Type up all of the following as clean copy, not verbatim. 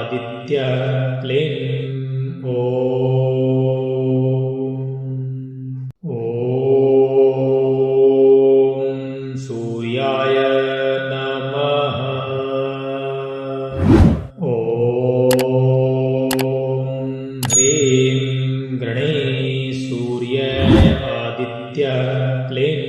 आदित्य क्लीं सूर्याय नमः। ह्रीं गणेश सूर्य आदित्य क्लीं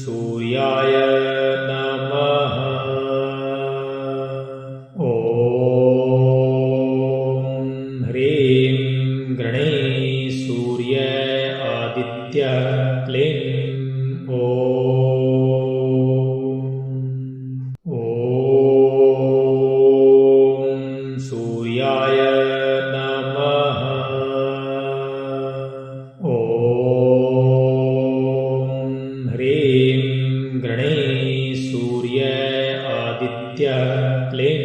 सूर्याय नमः। ह्रीं गणेश सूर्य आदित्य क्लीं सूर्याय नमः। ह्रीं गणेश सूर्य आदित्य क्लीं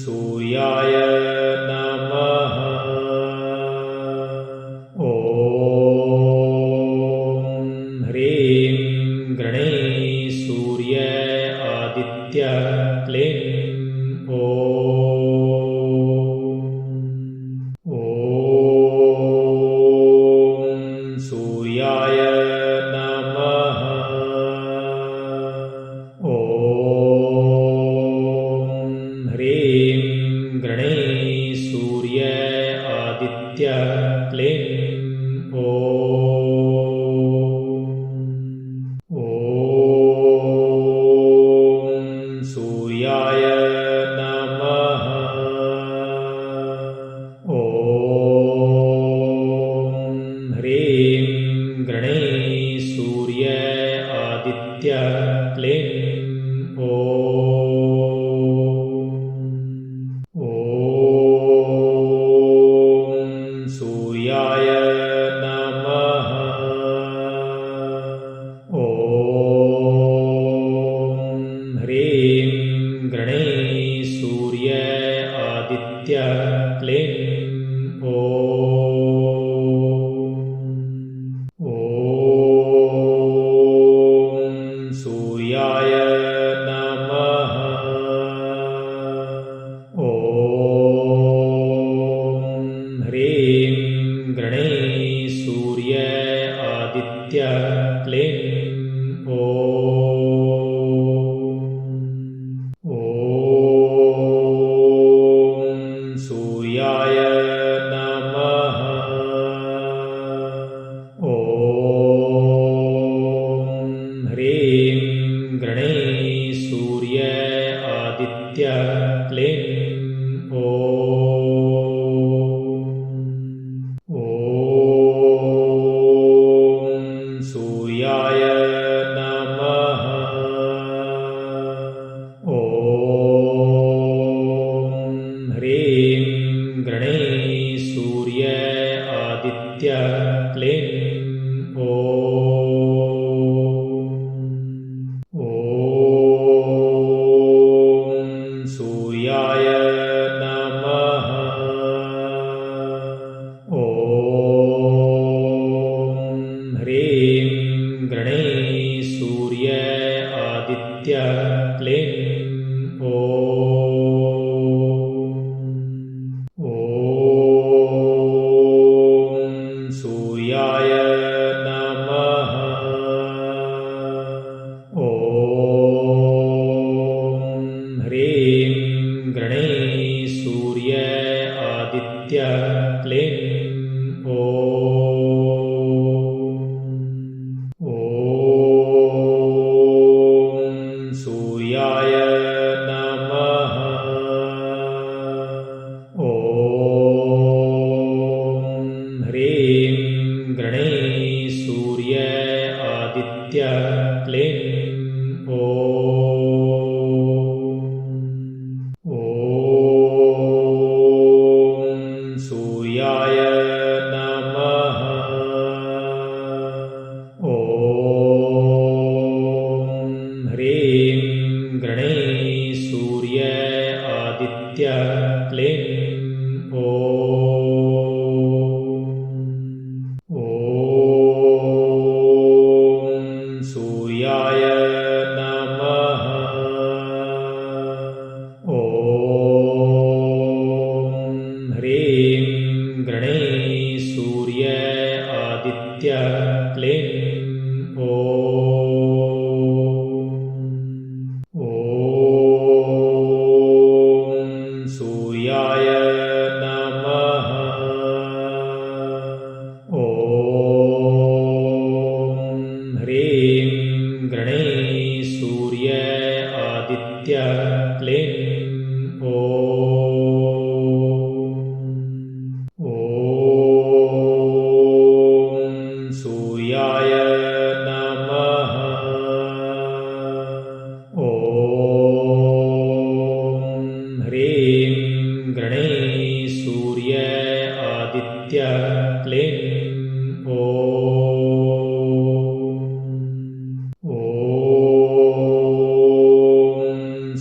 सूर्याय नमः। ह्रीं गणेश सूर्य आदित्य क्लीं सूर्याय नमः। ह्रीं गणेश सूर्य आदित्य क्लीं सूर्याय नमः। ह्रीं गणेश सूर्य आदित्य क्लीं सूर्याय नमः। ह्रीं गणेश सूर्य आदित्य क्लीं सूर्याय नमः। ह्रीं गणेश सूर्य आदित्य क्लीं सूर्याय नमः। ह्रीं गणेश सूर्य आदित्य क्लीं सूर्याय नमः। ह्रीं गणेश सूर्य आदित्य क्लीं सूर्याय नमः। ह्रीं गणेश सूर्य आदित्य क्लीं सूर्याय नमः। ह्रीं गणेश सूर्य आदित्य क्लीं सूर्याय नमः। ह्रीं गणेश सूर्य आदित्य क्लीं सूर्याय ह्रीं गणेशसूर्य आदित्य क्लीं ॐ सूर्याय नमः ॐ ह्रीं गणेशसूर्य आदित्य क्लीं ॐ सूर्याय नमः ॐ ह्रीं गणेशसूर्य आदित्य क्लीं ॐ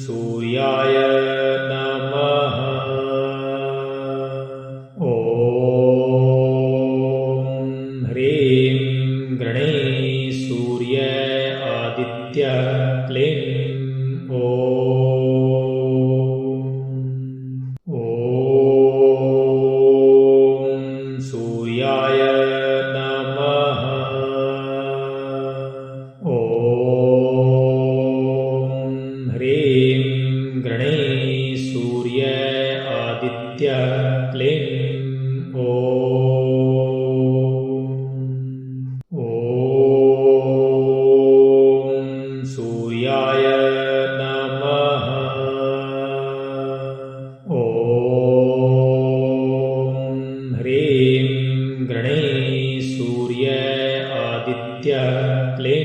सूर्याय नमः ॐ ह्रीं गणेशसूर्य आदित्य क्लीं ॐ सूर्याय नमः ॐ ह्रीं गणेशसूर्य आदित्य क्लीं ॐ सूर्याय नमः ॐ ह्रीं गणेशसूर्य आदित्य क्लीं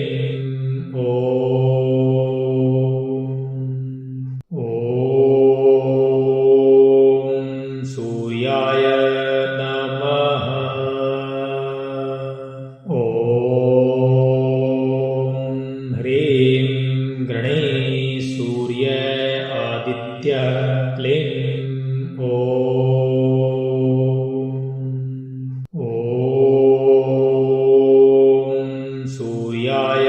ॐ सूर्याय नमः ॐ ह्रीं गणेशसूर्य आदित्य क्लीं ॐ सूर्याय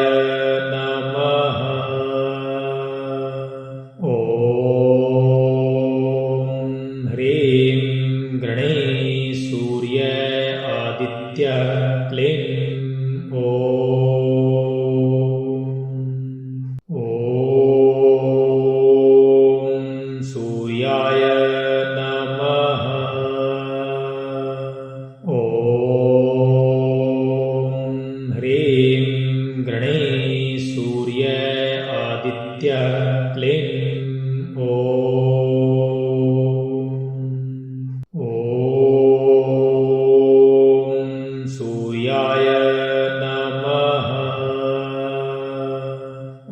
नमः ॐ ह्रीं गणेशसूर्य आदित्य क्लीं ॐ सूर्याय नमः ॐ ह्रीं गणेशसूर्य आदित्य क्लीं ॐ सूर्याय नमः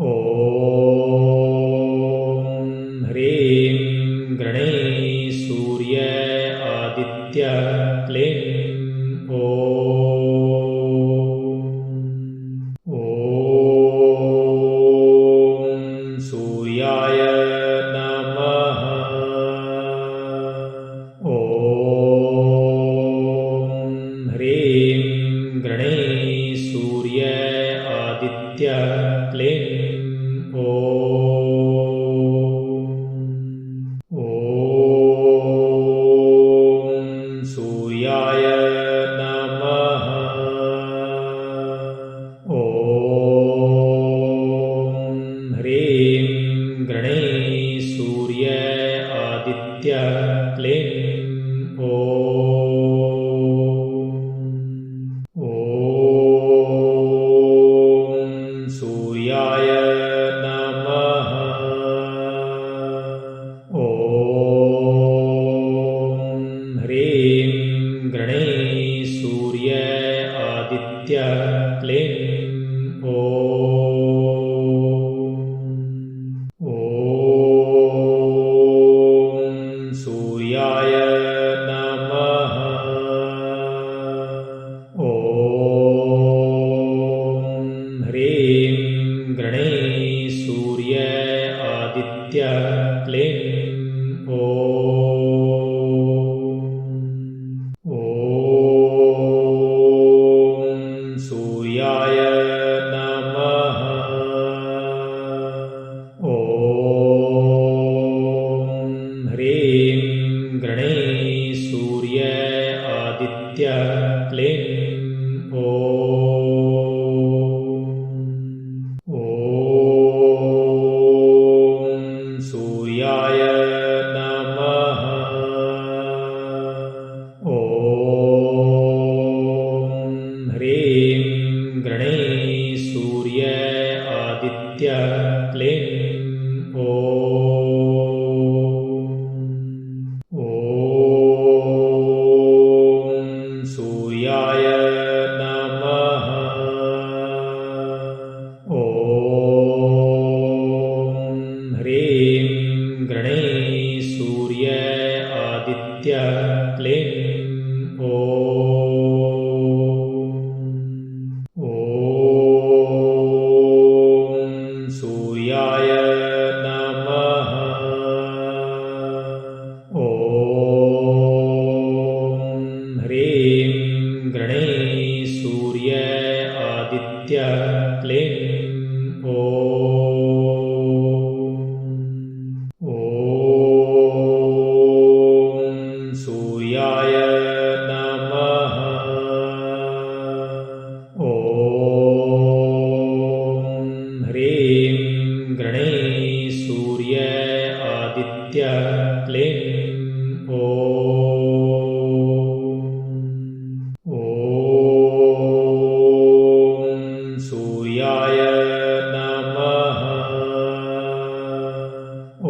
ॐ ह्रीं गणेशसूर्य आदित्य क्लीं ॐ सूर्याय नमः ॐ ह्रीं गणेशसूर्य आदित्य क्लीं ॐ सूर्याय नमः ॐ ह्रीं गणेशसूर्य आदित्य क्लीं ॐ सूर्याय नमः ॐ ह्रीं गणेशसूर्य आदित्य क्लीं ॐ सूर्याय नमः ॐ ह्रीं गणेशसूर्य आदित्य क्लीं ॐ सूर्याय नमः ॐ ह्रीं गणेशसूर्य आदित्य क्लीं ॐ सूर्याय नमः ॐ ह्रीं गणेशसूर्य आदित्य क्लीं ॐ सूर्याय नमः ॐ ह्रीं गणेशसूर्य आदित्य क्लीं ॐ सूर्याय नमः ॐ ह्रीं गणेशसूर्य आदित्य क्लीं ॐ सूर्याय नमः ॐ ह्रीं गणेशसूर्य आदित्य क्लीं ॐ सूर्याय नमः ॐ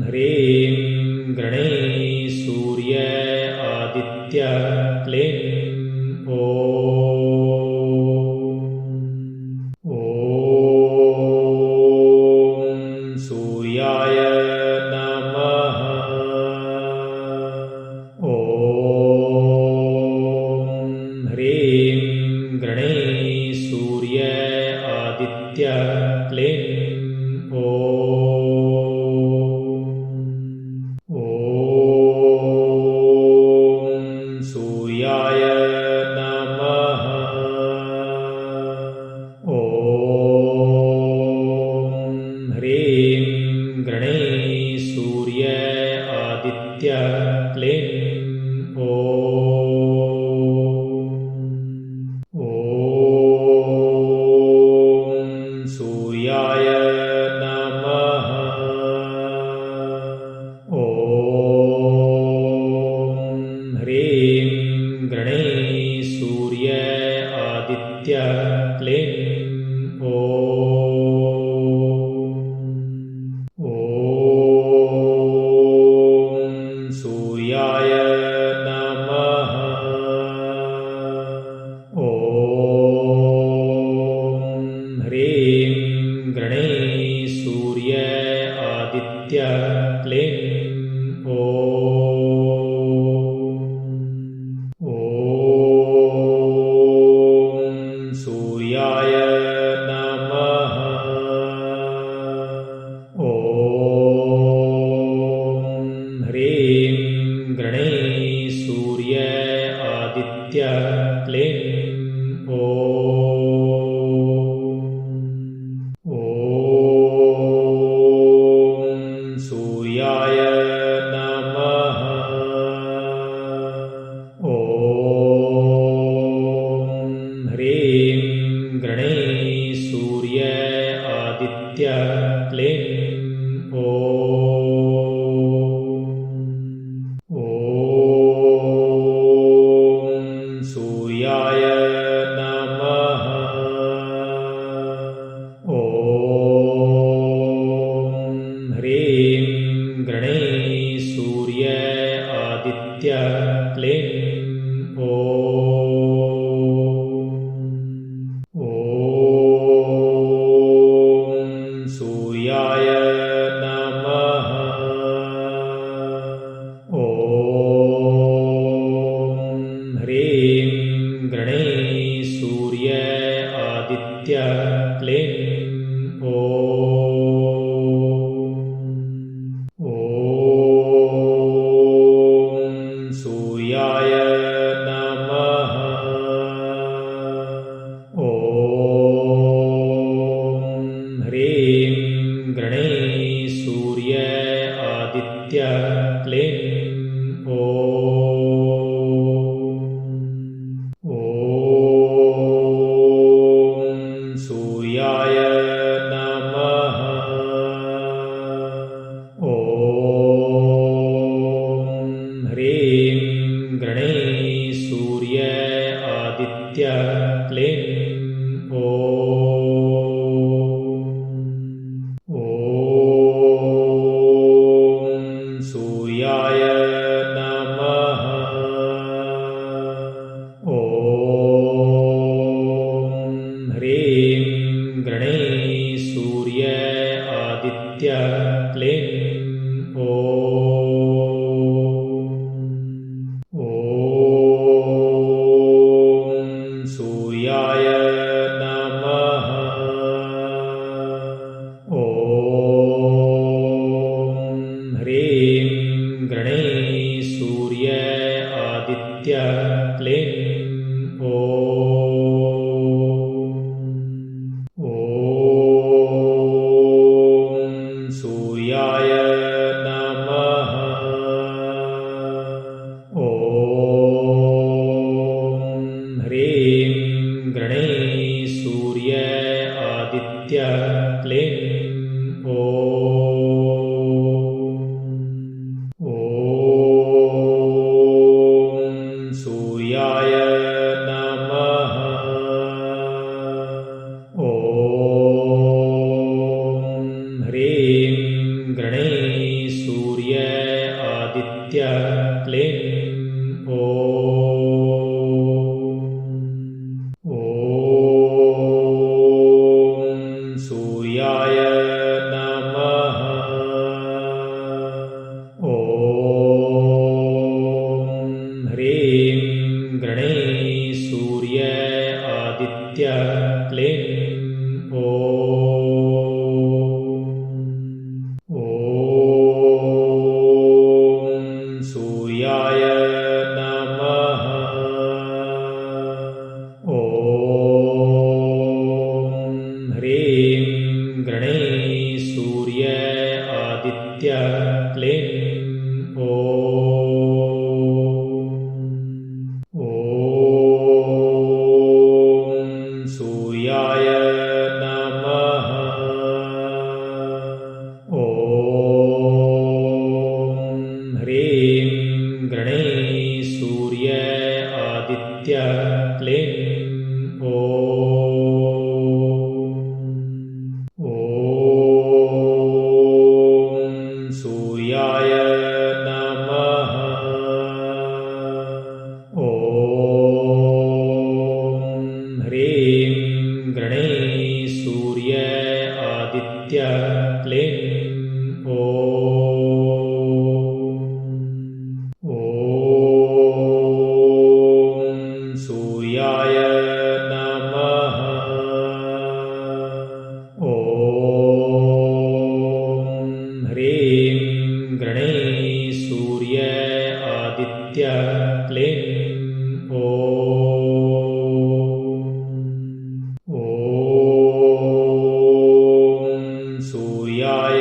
ह्रीं गणेशसूर्य आदित्य क्लीं ॐ सूर्याय नमः ॐ ह्रीं गणेशसूर्य आदित्य क्लीं ॐ सूर्याय नमः ॐ ह्रीं गणेशसूर्य आदित्य क्लीं ॐ सूर्याय नमः ॐ ह्रीं गणेशसूर्य आदित्य क्लीं ॐ सूर्याय नमः ॐ ह्रीं गणेशसूर्य आदित्य क्लीं ॐ सूर्याय नमः ॐ ह्रीं गणेशसूर्य आदित्य क्लीं ॐ सूर्याय नमः ॐ ह्रीं गणेशसूर्य आदित्य क्लीं ॐ सूर्याय नमः ॐ ह्रीं गणेशसूर्य आदित्य क्लीं ॐ सूर्याय नमः ॐ ह्रीं गणेशसूर्य आदित्य क्लीं ॐ सूर्याय क्लीं ॐ सूर्याय नमः ॐ ह्रीं गणेशसूर्य आदित्य क्लीं ॐ सूर्याय नमः ॐ ह्रीं गणेशसूर्य आदित्य क्लीं ॐ सूर्याय नमः ॐ ह्रीं गणेशसूर्य आदित्य क्लीं ॐ सूर्याय नमः ॐ ह्रीं गणेशसूर्य आदित्य क्लीं ॐ सूर्याय नमः ॐ ह्रीं गणेशसूर्य आदित्य क्लीं ॐ सूर्याय नमः ॐ ह्रीं गणेशसूर्य आदित्य क्लीं ॐ सूर्याय नमः ॐ ह्रीं गणेशसूर्य आदित्य क्लीं ॐ सूर्याय नमः ॐ ह्रीं गणेशसूर्य आदित्य क्लीं ॐ सूर्याय नमः ॐ ह्रीं गणेशसूर्य आदित्य क्लीं ॐ सूर्याय नमः ॐ ह्रीं गणेशसूर्य आदित्य क्लीं ॐ सूर्याय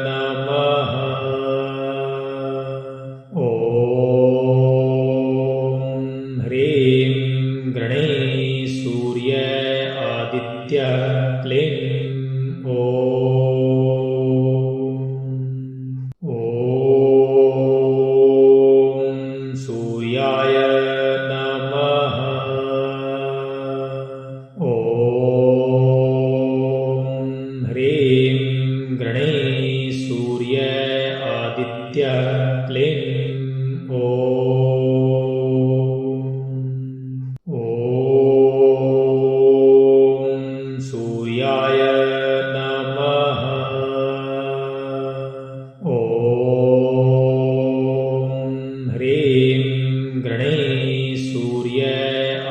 नमः ॐ ह्रीं गणेशसूर्य आदित्य क्लीं ॐ सूर्याय नमः ॐ ह्रीं गणेशसूर्य आदित्य क्लीं ॐ सूर्याय नमः ॐ ह्रीं गणेशसूर्य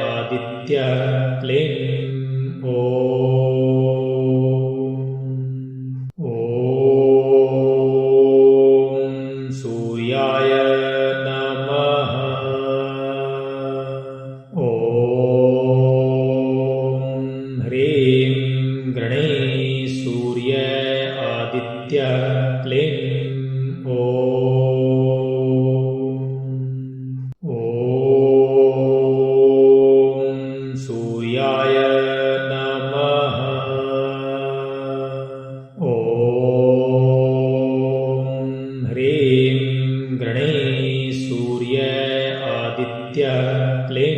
आदित्य क्लीं ॐ सूर्याय नमः ॐ ह्रीं गणेशसूर्य आदित्य क्लीं ॐ गणेशसूर्य आदित्य क्लीं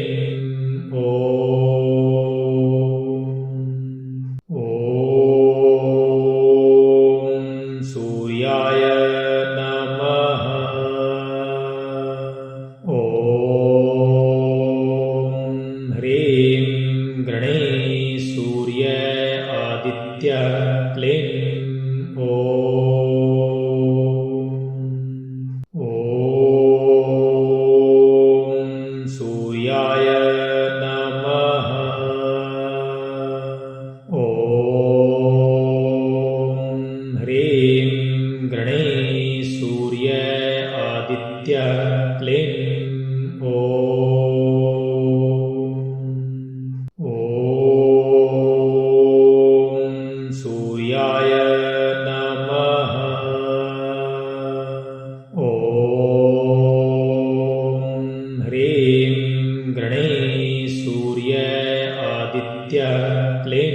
ॐ सूर्याय नमः ॐ ह्रीं गणेशसूर्य आदित्य क्लीं ॐ सूर्याय नमः ॐ ह्रीं गणेशसूर्य आदित्य क्लीं ॐ सूर्याय नमः ॐ ह्रीं गणेशसूर्य आदित्य क्लीं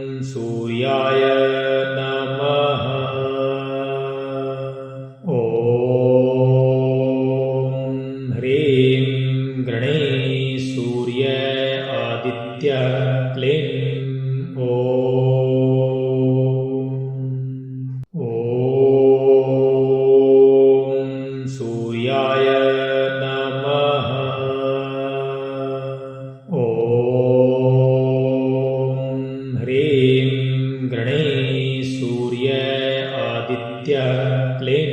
ॐ सूर्याय नमः ॐ ह्रीं गणेशसूर्य आदित्य क्लीं ॐ सूर्याय नमः ॐ ह्रीं गणेशसूर्य आदित्य क्लीं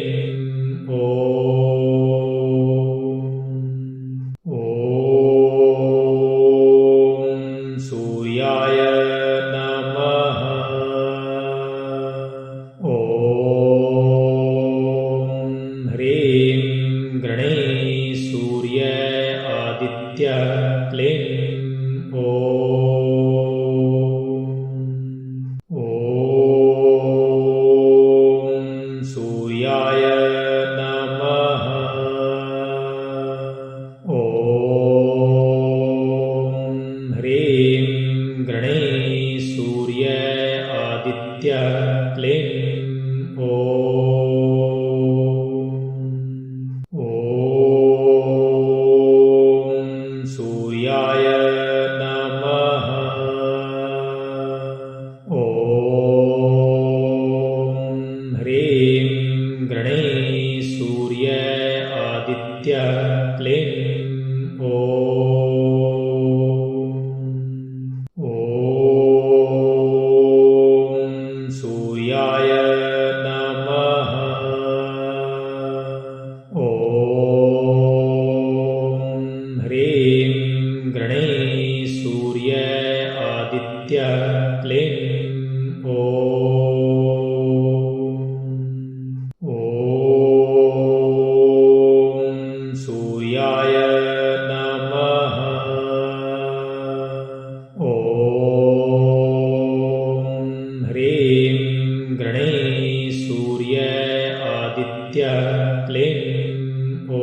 ॐ सूर्याय नमः ॐ ह्रीं गणेशसूर्य आदित्य क्लीं ॐ सूर्याय नमः ॐ ह्रीं गणेशसूर्य आदित्य क्लीं ॐ सूर्याय नमः ॐ ह्रीं गणेशसूर्य आदित्य क्लीं ॐ सूर्याय नमः ॐ ह्रीं गणेशसूर्य आदित्य क्लीं ॐ सूर्याय नमः ॐ ह्रीं गणेशसूर्य आदित्य क्लीं ॐ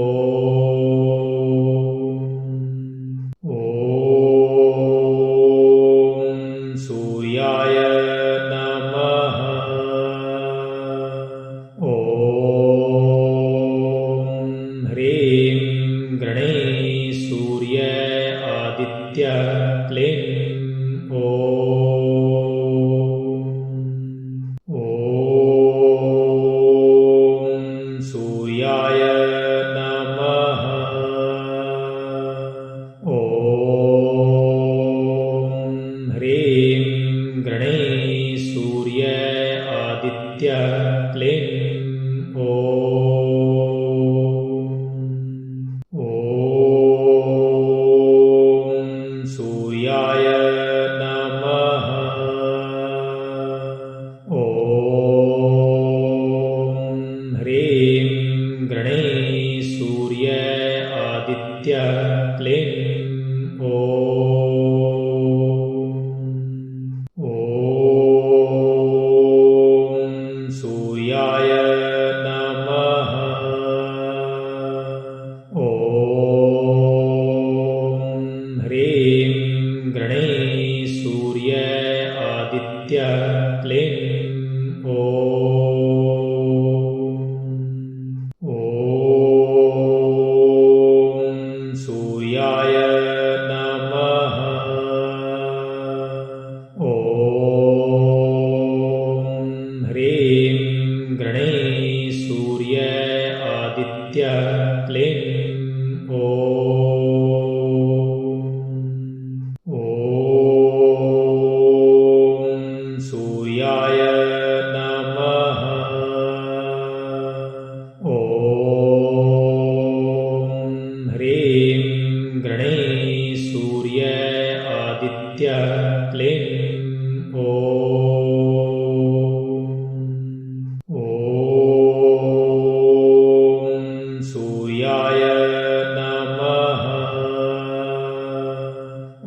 सूर्याय नमः ॐ ह्रीं गणेशसूर्य आदित्य क्लीं ॐ सूर्याय नमः ॐ ह्रीं गणेशसूर्य आदित्य क्लीं ॐ सूर्याय नमः ॐ ह्रीं गणेशसूर्य आदित्य क्लीं ॐ सूर्याय आदित्य क्लीं ॐ सूर्याय नमः ॐ ह्रीं गणेशसूर्य आदित्य क्लीं ॐ सूर्याय नमः ॐ ह्रीं गणेशसूर्य आदित्य क्लीं ॐ सूर्याय नमः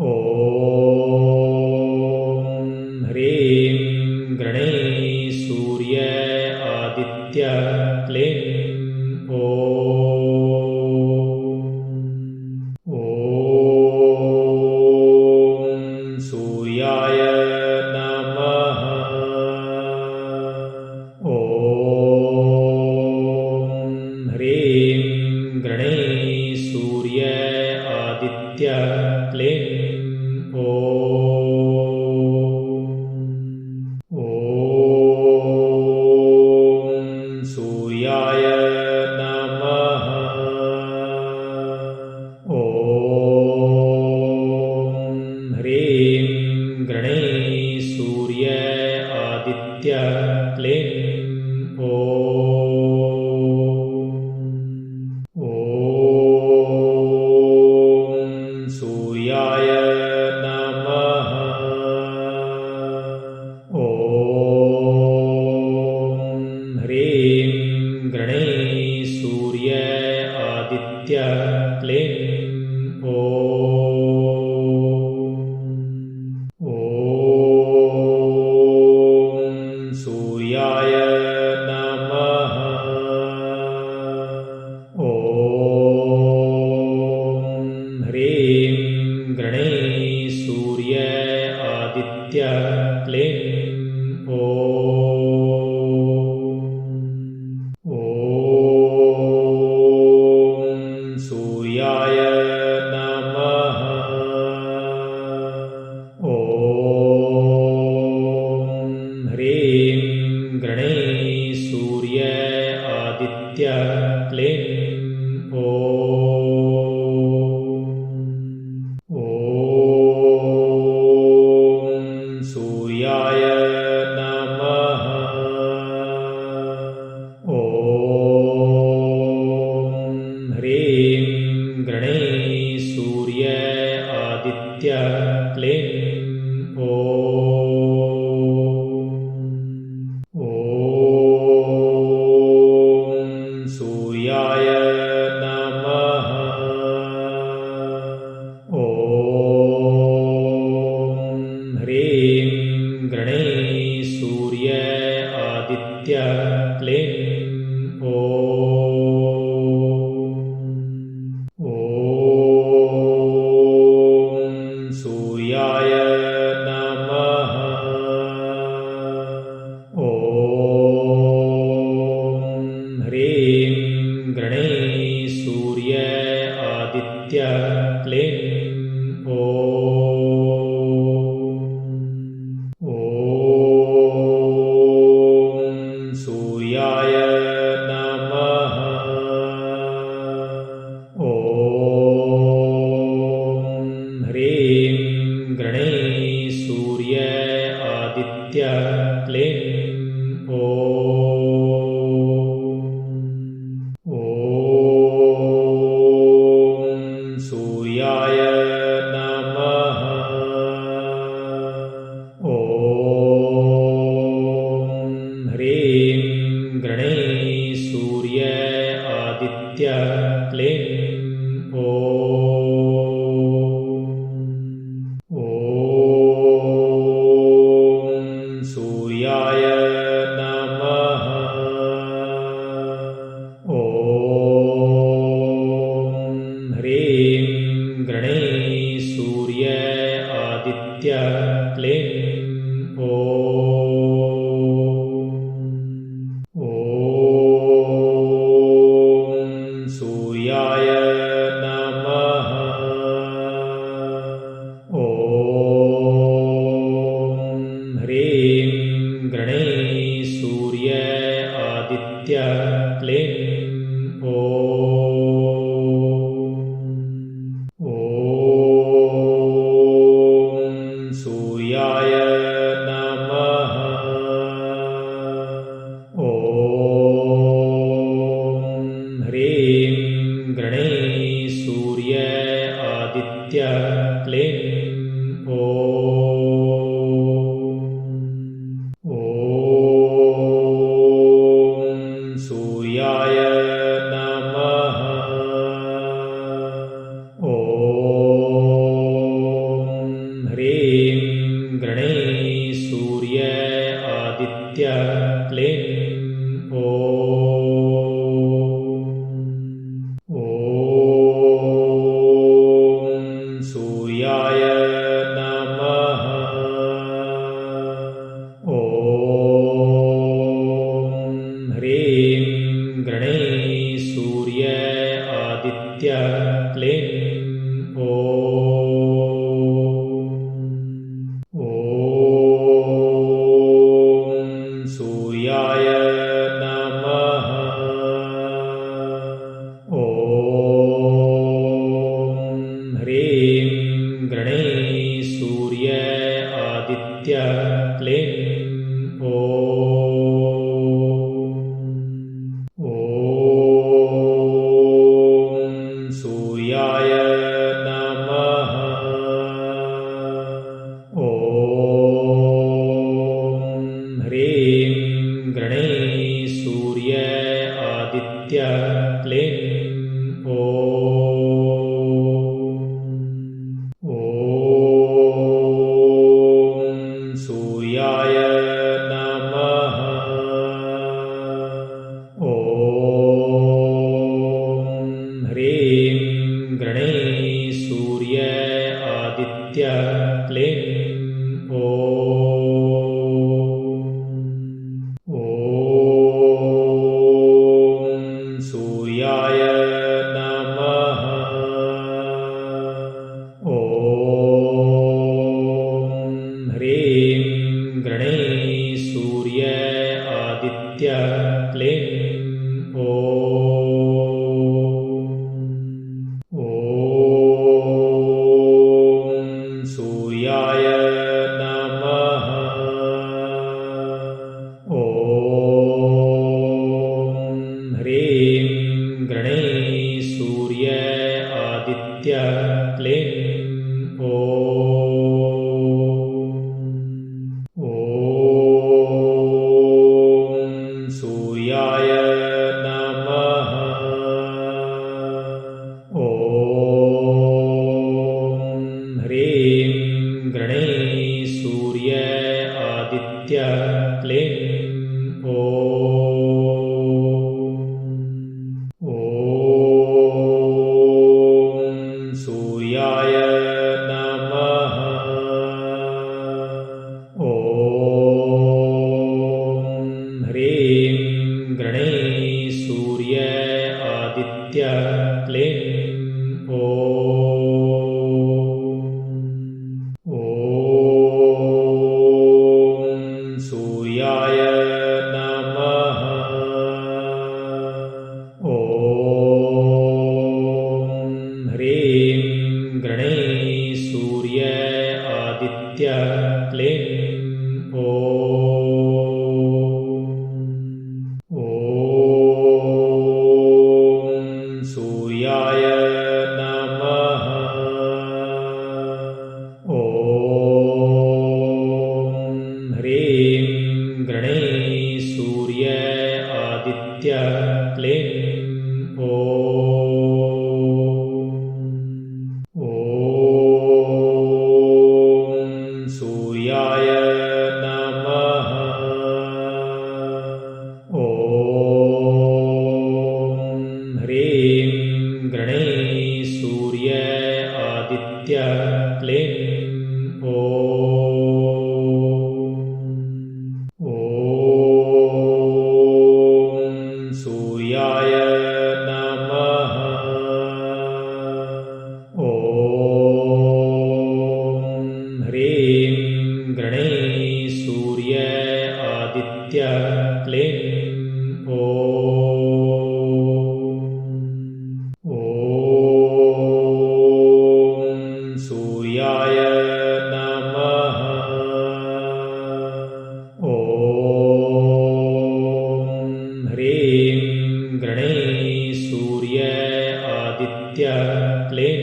ॐ ह्रीं गणेशसूर्य आदित्य क्लीं ॐ सूर्याय नमः ॐ ह्रीं गणेशसूर्य आदित्य क्लीं ॐ सूर्याय नमः ॐ ह्रीं गणेशसूर्य आदित्य क्लीं ॐ सूर्याय नमः ॐ ह्रीं गणेशसूर्य आदित्य क्लीं ॐ सूर्याय नमः ॐ ह्रीं गणेशसूर्य आदित्य क्लीं ॐ सूर्याय नमः ॐ ह्रीं गणेशसूर्य आदित्य क्लीं ॐ सूर्याय नमः ॐ ह्रीं गणेशसूर्य आदित्य क्लीं ॐ सूर्याय नमः ॐ ह्रीं गणेशसूर्य आदित्य क्लीं ॐ सूर्याय नमः ॐ ह्रीं गणेशसूर्य आदित्य क्लीं ॐ सूर्याय नमः ॐ ह्रीं गणेशसूर्य आदित्य क्लीं ॐ सूर्याय नमः ॐ ह्रीं गणेशसूर्य आदित्य क्लीं ॐ सूर्याय ह्रीं गणेश सूर्य आदित्य क्लीं ॐ सूर्याय नमः ॐ ह्रीं गणेश सूर्य आदित्य क्लीं ॐ सूर्याय नमः ॐ ह्रीं गणेश सूर्य आदित्य क्लीं ॐ सूर्याय नमः ॐ ह्रीं गणेश सूर्य आदित्य क्लीं ॐ सूर्याय नमः ॐ ह्रीं गणेश सूर्य आदित्य क्लीं ॐ सूर्याय नमः ॐ ह्रीं गणेश सूर्य आदित्य क्लीं ॐ सूर्याय नमः ॐ ह्रीं गणेश सूर्य आदित्य क्लीं ॐ सूर्याय नमः ॐ ह्रीं गणेश सूर्य आदित्य क्लीं ॐ सूर्याय नमः ॐ ह्रीं गणेश सूर्य आदित्य क्लीं ॐ सूर्याय नमः ॐ ह्रीं गणेश सूर्य आदित्य क्लीं ॐ सूर्याय नमः ॐ ह्रीं गणेश सूर्य आदित्य क्लीं ॐ सूर्याय नमः ॐ ह्रीं गणेश सूर्य आदित्य क्लीं ॐ सूर्याय नमः ॐ ह्रीं गणेश सूर्य आदित्य क्लीं ॐ सूर्याय नमः ॐ ह्रीं गणेश सूर्य आदित्य क्लीं ॐ सूर्याय सूर्य आदित्य क्लीं ॐ सूर्याय नमः ॐ ह्रीं गणेशसूर्य आदित्य क्लीं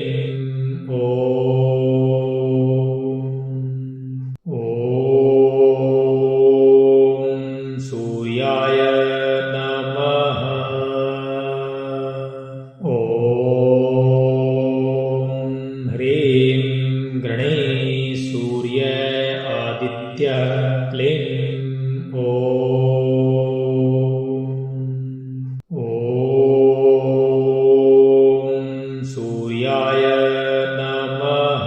ॐ सूर्याय नमः ॐ ह्रीं गणेशसूर्य आदित्य क्लीं ॐ सूर्याय नमः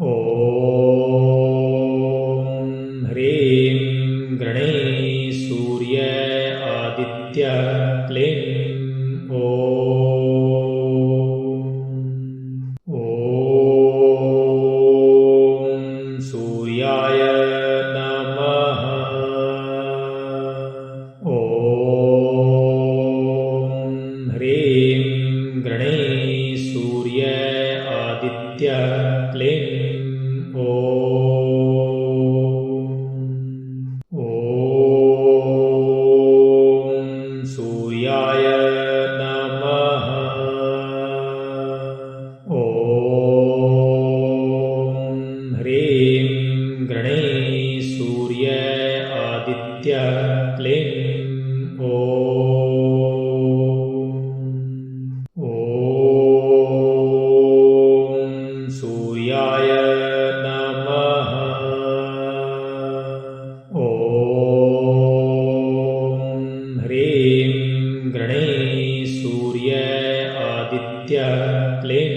ॐ ह्रीं गणेशसूर्य आदित्य क्लीं ॐ सूर्याय नमः ॐ ह्रीं गणेशसूर्य आदित्य क्लीं ॐ सूर्याय नमः ॐ ह्रीं गणेशसूर्य आदित्य क्लीं ॐ सूर्याय नमः ॐ ह्रीं गणेशसूर्य आदित्य क्लीं